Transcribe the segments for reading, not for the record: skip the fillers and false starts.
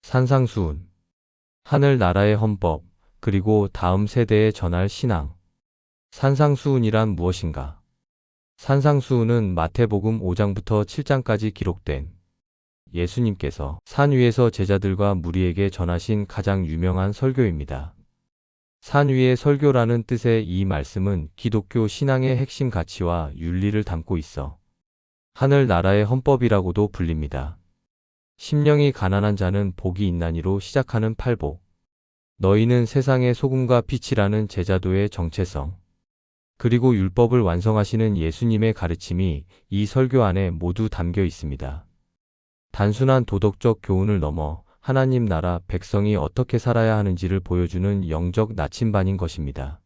산상수훈, 하늘나라의 헌법, 그리고 다음 세대에 전할 신앙. 산상수훈이란 무엇인가? 산상수훈은 마태복음 5장부터 7장까지 기록된 예수님께서 산 위에서 제자들과 무리에게 전하신 가장 유명한 설교입니다. 산 위의 설교라는 뜻의 이 말씀은 기독교 신앙의 핵심 가치와 윤리를 담고 있어 하늘나라의 헌법이라고도 불립니다. 심령이 가난한 자는 복이 있나니로 시작하는 팔복. 너희는 세상의 소금과 빛이라는 제자도의 정체성. 그리고 율법을 완성하시는 예수님의 가르침이 이 설교 안에 모두 담겨 있습니다. 단순한 도덕적 교훈을 넘어 하나님 나라 백성이 어떻게 살아야 하는지를 보여주는 영적 나침반인 것입니다.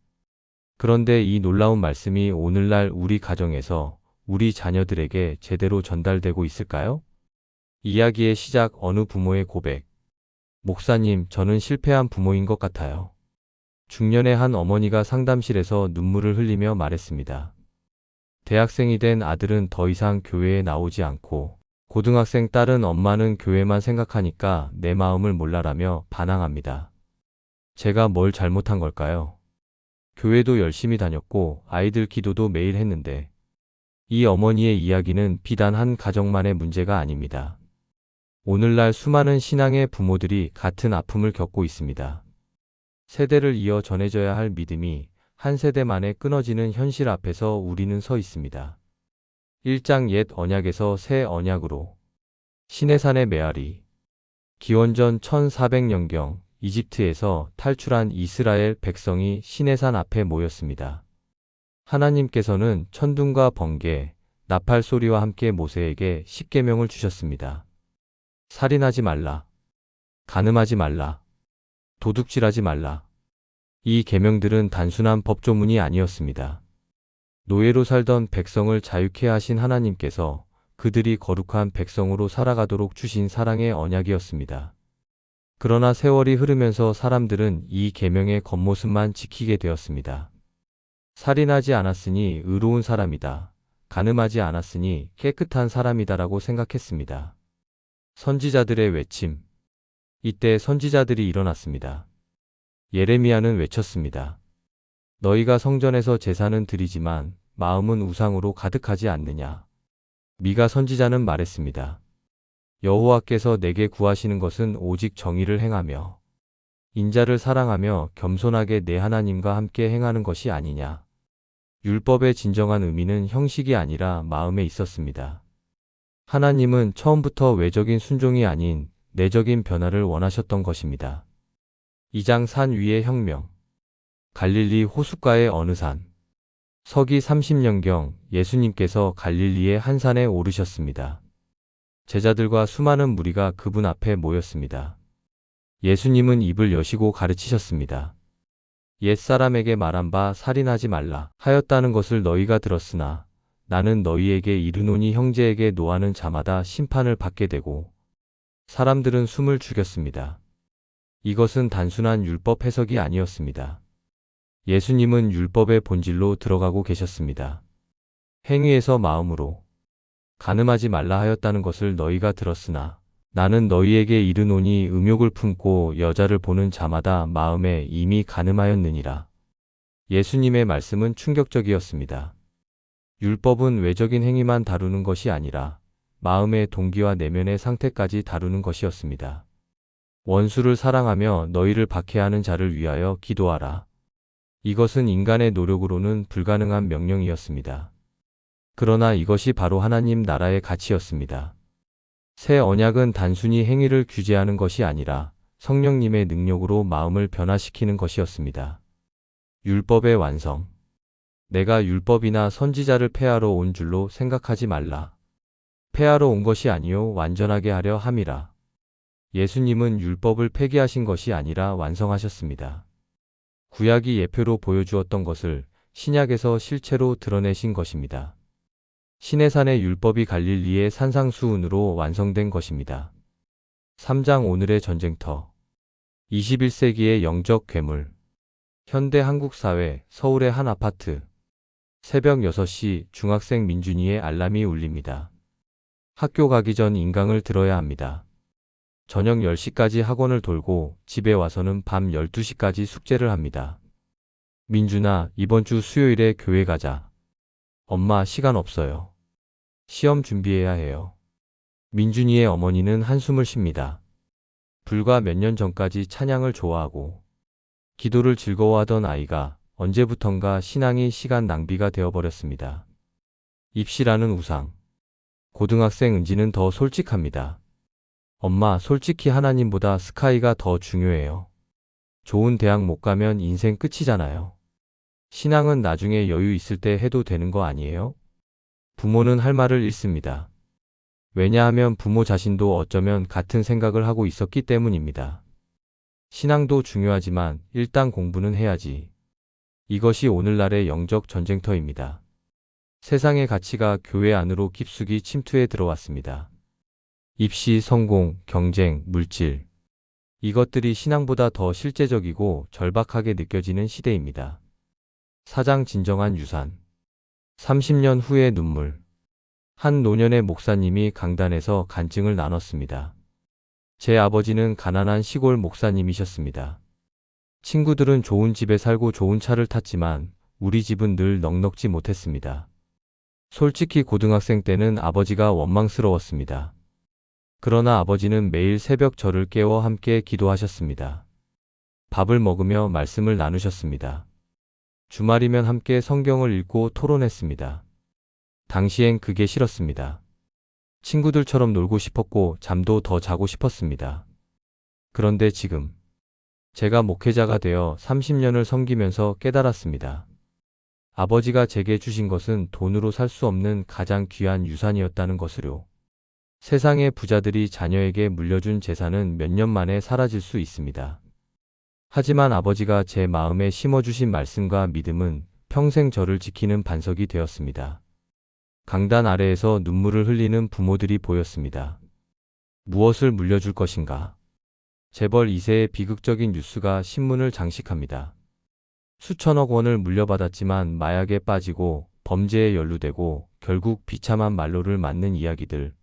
그런데 이 놀라운 말씀이 오늘날 우리 가정에서 우리 자녀들에게 제대로 전달되고 있을까요? 이야기의 시작 어느 부모의 고백. 목사님, 저는 실패한 부모인 것 같아요. 중년의 한 어머니가 상담실에서 눈물을 흘리며 말했습니다. 대학생이 된 아들은 더 이상 교회에 나오지 않고 고등학생 딸은 엄마는 교회만 생각하니까 내 마음을 몰라라며 반항합니다. 제가 뭘 잘못한 걸까요? 교회도 열심히 다녔고 아이들 기도도 매일 했는데 이 어머니의 이야기는 비단 한 가정만의 문제가 아닙니다. 오늘날 수많은 신앙의 부모들이 같은 아픔을 겪고 있습니다. 세대를 이어 전해져야 할 믿음이 한 세대만에 끊어지는 현실 앞에서 우리는 서 있습니다. 1장 옛 언약에서 새 언약으로. 시내산의 메아리. 기원전 1400년경 이집트에서 탈출한 이스라엘 백성이 시내산 앞에 모였습니다. 하나님께서는 천둥과 번개, 나팔 소리와 함께 모세에게 십계명을 주셨습니다. 살인하지 말라. 간음하지 말라. 도둑질하지 말라. 이 계명들은 단순한 법조문이 아니었습니다. 노예로 살던 백성을 자유케 하신 하나님께서 그들이 거룩한 백성으로 살아가도록 주신 사랑의 언약이었습니다. 그러나 세월이 흐르면서 사람들은 이 계명의 겉모습만 지키게 되었습니다. 살인하지 않았으니 의로운 사람이다. 간음하지 않았으니 깨끗한 사람이다라고 생각했습니다. 선지자들의 외침. 이때 선지자들이 일어났습니다. 예레미야는 외쳤습니다. 너희가 성전에서 제사는 드리지만 마음은 우상으로 가득하지 않느냐. 미가 선지자는 말했습니다. 여호와께서 내게 구하시는 것은 오직 정의를 행하며 인자를 사랑하며 겸손하게 내 하나님과 함께 행하는 것이 아니냐. 율법의 진정한 의미는 형식이 아니라 마음에 있었습니다. 하나님은 처음부터 외적인 순종이 아닌 내적인 변화를 원하셨던 것입니다. 2장 산 위의 혁명. 갈릴리 호숫가의 어느 산. 서기 30년경 예수님께서 갈릴리의 한 산에 오르셨습니다. 제자들과 수많은 무리가 그분 앞에 모였습니다. 예수님은 입을 여시고 가르치셨습니다. 옛사람에게 말한 바 살인하지 말라 하였다는 것을 너희가 들었으나 나는 너희에게 이르노니 형제에게 노하는 자마다 심판을 받게 되고 사람들은 숨을 죽였습니다. 이것은 단순한 율법 해석이 아니었습니다. 예수님은 율법의 본질로 들어가고 계셨습니다. 행위에서 마음으로 간음하지 말라 하였다는 것을 너희가 들었으나 나는 너희에게 이르노니 음욕을 품고 여자를 보는 자마다 마음에 이미 간음하였느니라. 예수님의 말씀은 충격적이었습니다. 율법은 외적인 행위만 다루는 것이 아니라 마음의 동기와 내면의 상태까지 다루는 것이었습니다. 원수를 사랑하며 너희를 박해하는 자를 위하여 기도하라. 이것은 인간의 노력으로는 불가능한 명령이었습니다. 그러나 이것이 바로 하나님 나라의 가치였습니다. 새 언약은 단순히 행위를 규제하는 것이 아니라 성령님의 능력으로 마음을 변화시키는 것이었습니다. 율법의 완성. 내가 율법이나 선지자를 폐하러 온 줄로 생각하지 말라. 폐하러 온 것이 아니요 완전하게 하려 함이라. 예수님은 율법을 폐기하신 것이 아니라 완성하셨습니다. 구약이 예표로 보여주었던 것을 신약에서 실체로 드러내신 것입니다. 시내산의 율법이 갈릴리의 산상수훈으로 완성된 것입니다. 3장 오늘의 전쟁터. 21세기의 영적 괴물. 현대 한국 사회, 서울의 한 아파트. 새벽 6시 중학생 민준이의 알람이 울립니다. 학교 가기 전 인강을 들어야 합니다. 저녁 10시까지 학원을 돌고 집에 와서는 밤 12시까지 숙제를 합니다. 민준아, 이번 주 수요일에 교회 가자. 엄마, 시간 없어요. 시험 준비해야 해요. 민준이의 어머니는 한숨을 쉽니다. 불과 몇 년 전까지 찬양을 좋아하고 기도를 즐거워하던 아이가 언제부턴가 신앙이 시간 낭비가 되어버렸습니다. 입시라는 우상. 고등학생 은지는 더 솔직합니다. 엄마, 솔직히 하나님보다 스카이가 더 중요해요. 좋은 대학 못 가면 인생 끝이잖아요. 신앙은 나중에 여유 있을 때 해도 되는 거 아니에요? 부모는 할 말을 잃습니다. 왜냐하면 부모 자신도 어쩌면 같은 생각을 하고 있었기 때문입니다. 신앙도 중요하지만 일단 공부는 해야지. 이것이 오늘날의 영적 전쟁터입니다. 세상의 가치가 교회 안으로 깊숙이 침투해 들어왔습니다. 입시, 성공, 경쟁, 물질. 이것들이 신앙보다 더 실제적이고 절박하게 느껴지는 시대입니다. 사장 진정한 유산. 30년 후의 눈물. 한 노년의 목사님이 강단에서 간증을 나눴습니다. 제 아버지는 가난한 시골 목사님이셨습니다. 친구들은 좋은 집에 살고 좋은 차를 탔지만 우리 집은 늘 넉넉지 못했습니다. 솔직히 고등학생 때는 아버지가 원망스러웠습니다. 그러나 아버지는 매일 새벽 저를 깨워 함께 기도하셨습니다. 밥을 먹으며 말씀을 나누셨습니다. 주말이면 함께 성경을 읽고 토론했습니다. 당시엔 그게 싫었습니다. 친구들처럼 놀고 싶었고 잠도 더 자고 싶었습니다. 그런데 지금 제가 목회자가 되어 30년을 섬기면서 깨달았습니다. 아버지가 제게 주신 것은 돈으로 살 수 없는 가장 귀한 유산이었다는 것을요. 세상의 부자들이 자녀에게 물려준 재산은 몇 년 만에 사라질 수 있습니다. 하지만 아버지가 제 마음에 심어주신 말씀과 믿음은 평생 저를 지키는 반석이 되었습니다. 강단 아래에서 눈물을 흘리는 부모들이 보였습니다. 무엇을 물려줄 것인가? 재벌 2세의 비극적인 뉴스가 신문을 장식합니다. 수천억 원을 물려받았지만 마약에 빠지고 범죄에 연루되고 결국 비참한 말로를 맞는 이야기들.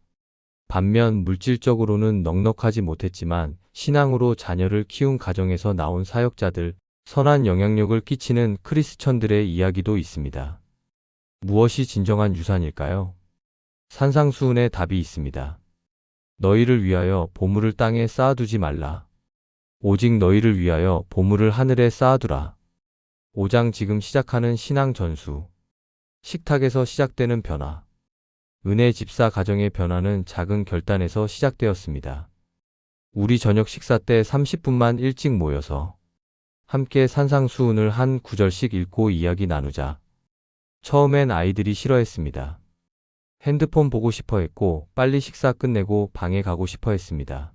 반면 물질적으로는 넉넉하지 못했지만 신앙으로 자녀를 키운 가정에서 나온 사역자들, 선한 영향력을 끼치는 크리스천들의 이야기도 있습니다. 무엇이 진정한 유산일까요? 산상수훈의 답이 있습니다. 너희를 위하여 보물을 땅에 쌓아두지 말라. 오직 너희를 위하여 보물을 하늘에 쌓아두라. 5장 지금 시작하는 신앙 전수. 식탁에서 시작되는 변화. 은혜 집사 가정의 변화는 작은 결단에서 시작되었습니다. 우리 저녁 식사 때 30분만 일찍 모여서 함께 산상수훈을 한 구절씩 읽고 이야기 나누자. 처음엔 아이들이 싫어했습니다. 핸드폰 보고 싶어 했고 빨리 식사 끝내고 방에 가고 싶어 했습니다.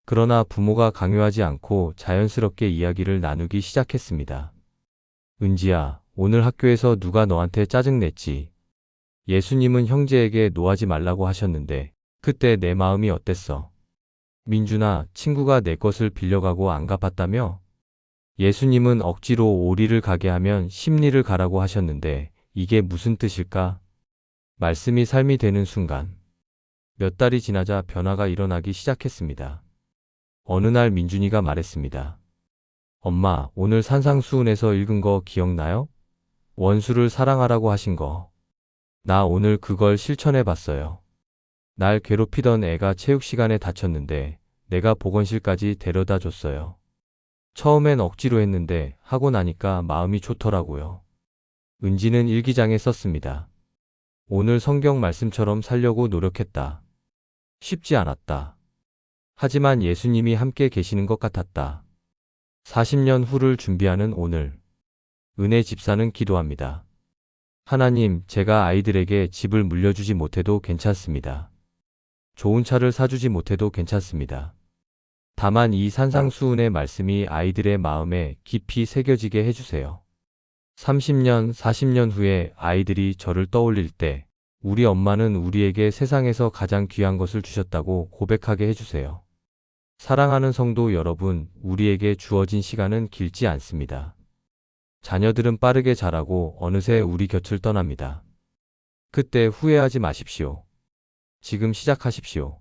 그러나 부모가 강요하지 않고 자연스럽게 이야기를 나누기 시작했습니다. 은지야, 오늘 학교에서 누가 너한테 짜증냈지? 예수님은 형제에게 노하지 말라고 하셨는데 그때 내 마음이 어땠어? 민준아, 친구가 내 것을 빌려가고 안 갚았다며? 예수님은 억지로 오리를 가게 하면 십리를 가라고 하셨는데 이게 무슨 뜻일까? 말씀이 삶이 되는 순간 몇 달이 지나자 변화가 일어나기 시작했습니다. 어느 날 민준이가 말했습니다. 엄마, 오늘 산상수훈에서 읽은 거 기억나요? 원수를 사랑하라고 하신 거. 나 오늘 그걸 실천해 봤어요. 날 괴롭히던 애가 체육 시간에 다쳤는데 내가 보건실까지 데려다 줬어요. 처음엔 억지로 했는데 하고 나니까 마음이 좋더라고요. 은지는 일기장에 썼습니다. 오늘 성경 말씀처럼 살려고 노력했다. 쉽지 않았다. 하지만 예수님이 함께 계시는 것 같았다. 40년 후를 준비하는 오늘. 은혜 집사는 기도합니다. 하나님, 제가 아이들에게 집을 물려주지 못해도 괜찮습니다. 좋은 차를 사주지 못해도 괜찮습니다. 다만 이 산상수훈의 말씀이 아이들의 마음에 깊이 새겨지게 해주세요. 30년, 40년 후에 아이들이 저를 떠올릴 때 우리 엄마는 우리에게 세상에서 가장 귀한 것을 주셨다고 고백하게 해주세요. 사랑하는 성도 여러분, 우리에게 주어진 시간은 길지 않습니다. 자녀들은 빠르게 자라고 어느새 우리 곁을 떠납니다. 그때 후회하지 마십시오. 지금 시작하십시오.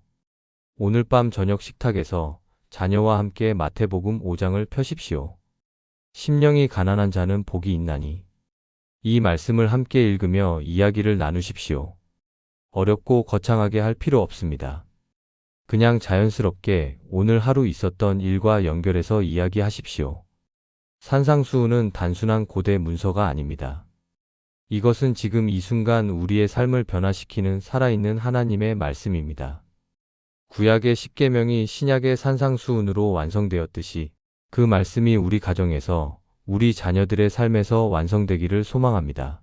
오늘 밤 저녁 식탁에서 자녀와 함께 마태복음 5장을 펴십시오. 심령이 가난한 자는 복이 있나니. 이 말씀을 함께 읽으며 이야기를 나누십시오. 어렵고 거창하게 할 필요 없습니다. 그냥 자연스럽게 오늘 하루 있었던 일과 연결해서 이야기하십시오. 산상수훈은 단순한 고대 문서가 아닙니다. 이것은 지금 이 순간 우리의 삶을 변화시키는 살아있는 하나님의 말씀입니다. 구약의 십계명이 신약의 산상수훈으로 완성되었듯이 그 말씀이 우리 가정에서, 우리 자녀들의 삶에서 완성되기를 소망합니다.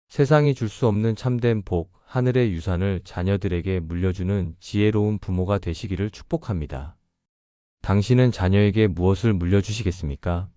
세상이 줄 수 없는 참된 복, 하늘의 유산을 자녀들에게 물려주는 지혜로운 부모가 되시기를 축복합니다. 당신은 자녀에게 무엇을 물려주시겠습니까?